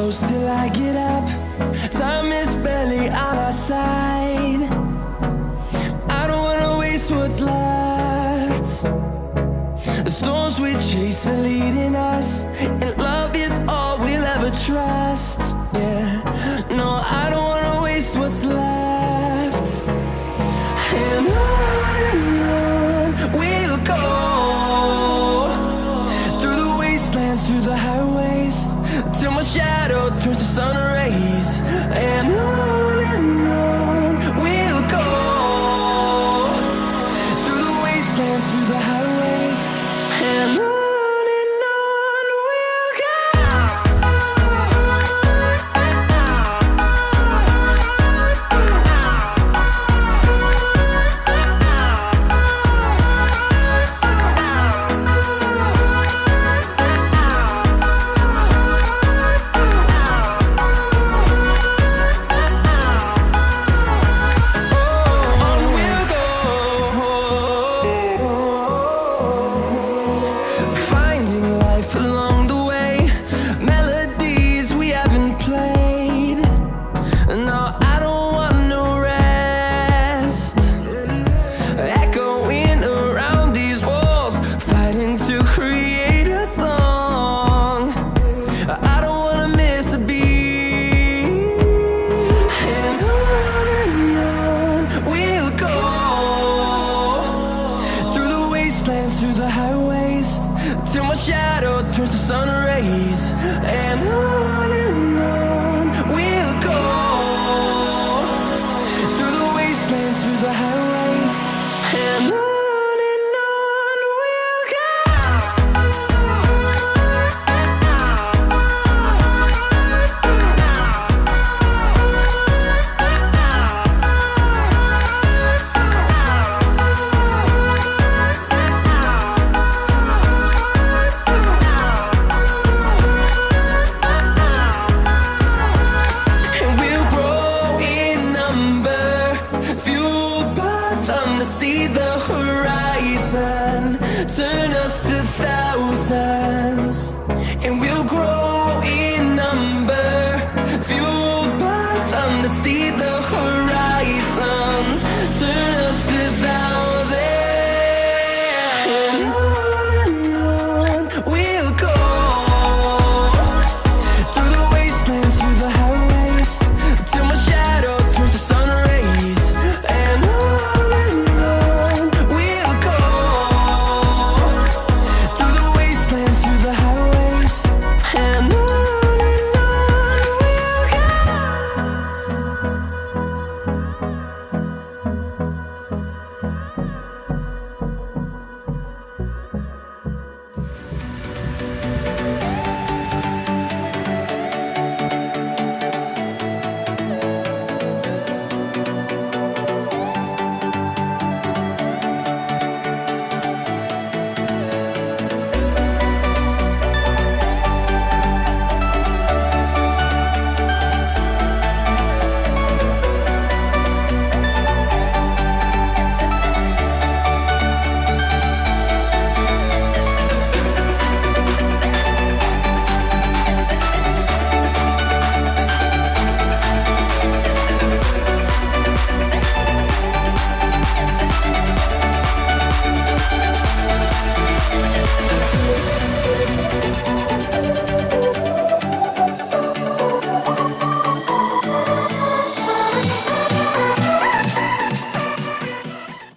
close till I get up. Time is barely on our side. I don't wanna waste what's left. The storms we chase are leading us, and love is all we'll ever trust. Yeah, no, I don't wanna waste what's left. And on we'll go, through the wastelands, through the highways, till my shadow turns to sun rays. And on we'll go, through the wastelands, through the highways, and on we'll go. Finding life along the way, melodies we haven't played. No, I don't want no rest. Echoing around these walls, fighting to create a song. I don't wanna miss a beat. And on we'll go, through the wastelands, through the highways, till my shadow turns to sun rays. And on we'll go, through the wastelands, through the highways, and on we'll go. And we'll grow in number, fueled by them to see the horizon, turn us to thousands. And we'll grow in number, fueled by them to see the horizon.